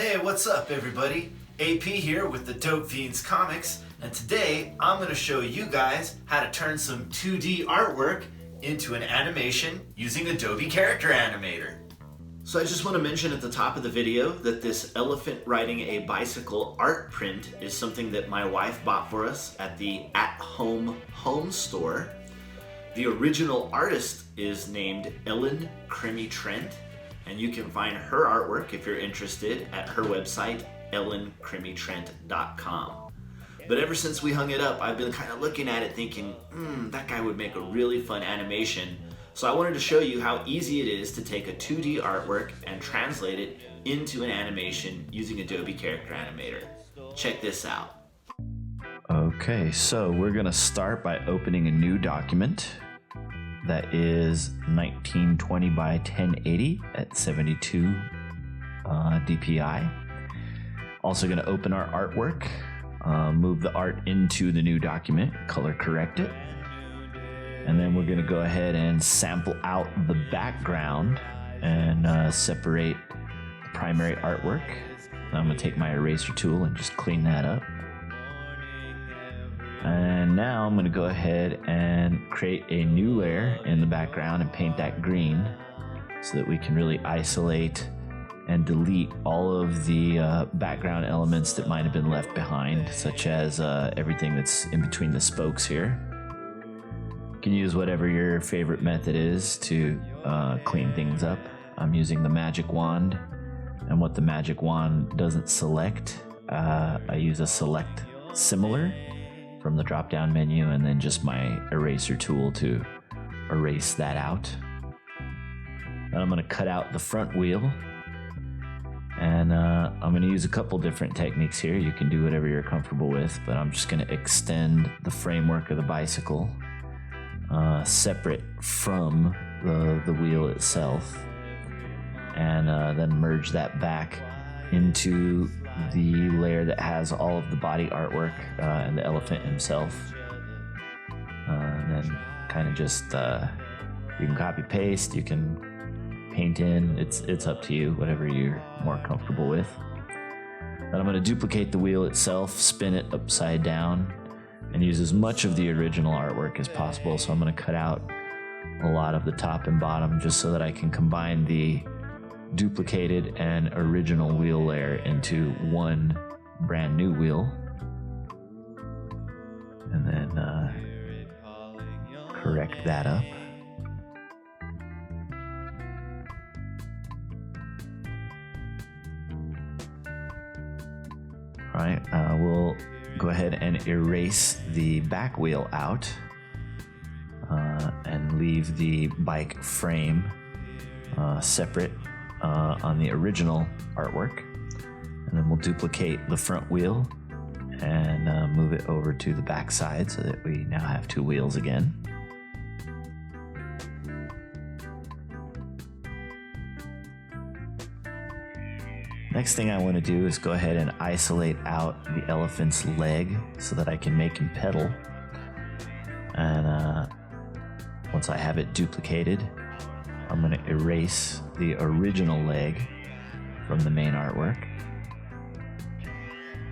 Hey, what's up everybody? AP here with the Dope Fiends Comics, and today I'm going to show you guys how to turn some 2D artwork into an animation using Adobe Character Animator. So I just want to mention at the top of the video that this elephant riding a bicycle art print is something that my wife bought for us at the at-home home store. The original artist is named crimi-trent, and you can find her artwork if you're interested at her website, crimi-trent.com. But ever since we hung it up, I've been kind of looking at it thinking, that guy would make a really fun animation. So I wanted to show you how easy it is to take a 2D artwork and translate it into an animation using Adobe Character Animator. Check this out. Okay, so we're gonna start by opening a new document that is 1920 by 1080 at 72 DPI. Also gonna open our artwork, move the art into the new document, color correct it, and then we're gonna go ahead and sample out the background and separate the primary artwork. I'm gonna take my eraser tool and just clean that up. And now I'm going to go ahead and create a new layer in the background and paint that green so that we can really isolate and delete all of the background elements that might have been left behind, such as everything that's in between the spokes here. You can use whatever your favorite method is to clean things up. I'm using the magic wand, and what the magic wand doesn't select, I use a select similar from the drop-down menu, and then just my eraser tool to erase that out. Then I'm going to cut out the front wheel, and I'm going to use a couple different techniques here. You can do whatever you're comfortable with, but I'm just going to extend the framework of the bicycle separate from the wheel itself, and then merge that back into the layer that has all of the body artwork and the elephant himself. And then kind of just, you can copy paste, you can paint in, it's up to you, whatever you're more comfortable with. Then I'm going to duplicate the wheel itself, spin it upside down, and use as much of the original artwork as possible. So I'm going to cut out a lot of the top and bottom just so that I can combine the duplicated and original wheel layer into one brand new wheel, and then correct that up. All right, we'll go ahead and erase the back wheel out and leave the bike frame separate on the original artwork, and then we'll duplicate the front wheel and move it over to the back side so that we now have two wheels again. Next thing I want to do is go ahead and isolate out the elephant's leg so that I can make him pedal, and once I have it duplicated, I'm going to erase the original leg from the main artwork.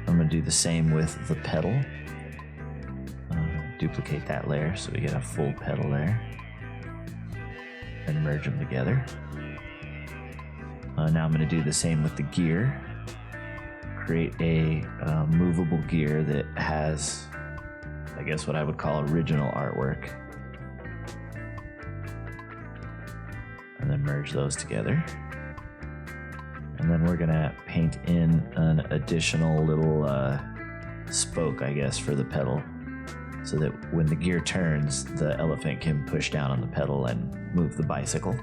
I'm going to do the same with the pedal. Duplicate that layer so we get a full pedal there, and merge them together. Now I'm going to do the same with the gear. Create a movable gear that has, I guess, what I would call original artwork, and then merge those together. And then we're gonna paint in an additional little spoke, I guess, for the pedal, so that when the gear turns, the elephant can push down on the pedal and move the bicycle.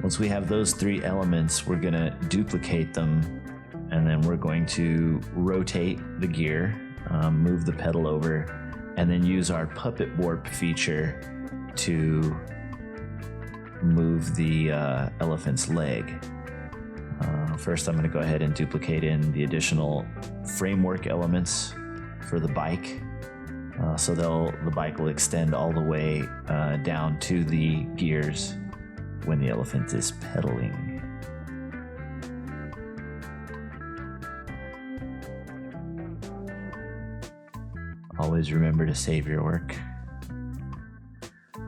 Once we have those three elements, we're gonna duplicate them, and then we're going to rotate the gear, move the pedal over, and then use our puppet warp feature to move the elephant's leg. First, I'm going to go ahead and duplicate in the additional framework elements for the bike, so the bike will extend all the way down to the gears when the elephant is pedaling. always remember to save your work.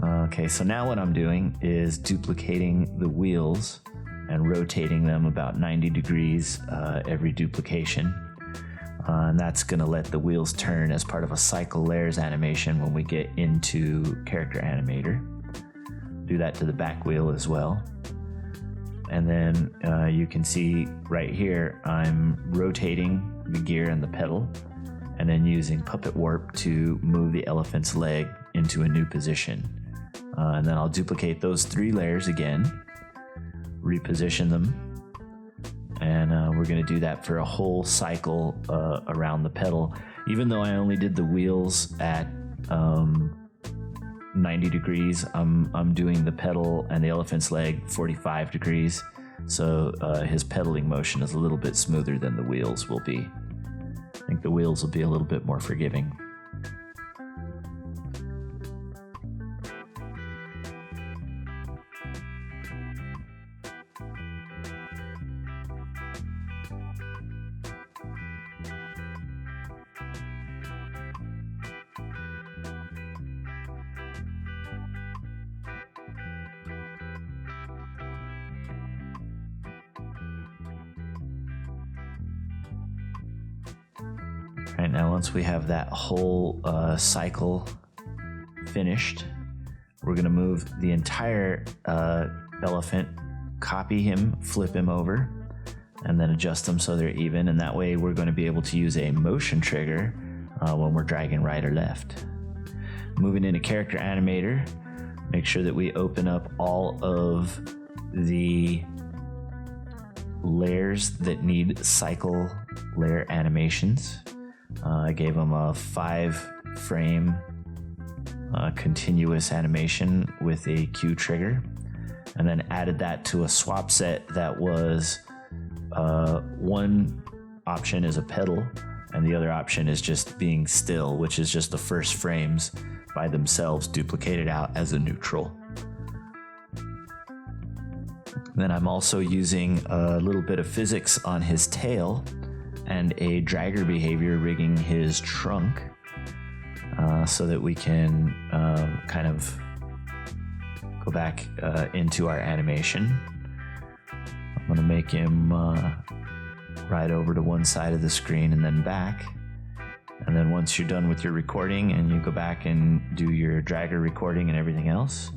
Okay, so now what I'm doing is duplicating the wheels and rotating them about 90 degrees every duplication. And that's going to let the wheels turn as part of a cycle layers animation when we get into Character Animator. Do that to the back wheel as well. And then you can see right here, I'm rotating the gear and the pedal, and then using Puppet Warp to move the elephant's leg into a new position. And then I'll duplicate those 3 layers again, reposition them, and we're going to do that for a whole cycle around the pedal. Even though I only did the wheels at 90 degrees, I'm doing the pedal and the elephant's leg 45 degrees, so his pedaling motion is a little bit smoother than the wheels will be. I think the wheels will be a little bit more forgiving. Right now, once we have that whole cycle finished, we're going to move the entire elephant, copy him, flip him over, and then adjust them so they're even. And that way we're going to be able to use a motion trigger when we're dragging right or left. Moving into Character Animator, make sure that we open up all of the layers that need cycle layer animations. I gave them a 5-frame continuous animation with a Q trigger, and then added that to a swap set that was one option is a pedal and the other option is just being still, which is just the first frames by themselves duplicated out as a neutral. Then I'm also using a little bit of physics on his tail and a dragger behavior rigging his trunk so that we can kind of go back into our animation. I'm going to make him ride over to one side of the screen and then back. And then once you're done with your recording and you go back and do your dragger recording and everything else,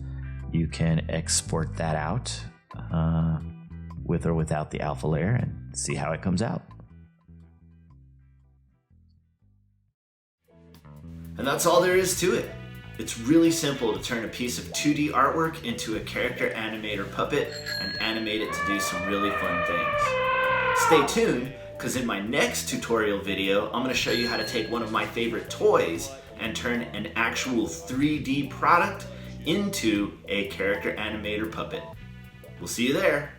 you can export that out with or without the alpha layer and see how it comes out. And that's all there is to it. It's really simple to turn a piece of 2D artwork into a character animator puppet and animate it to do some really fun things. Stay tuned, because in my next tutorial video, I'm going to show you how to take one of my favorite toys and turn an actual 3D product into a character animator puppet. We'll see you there.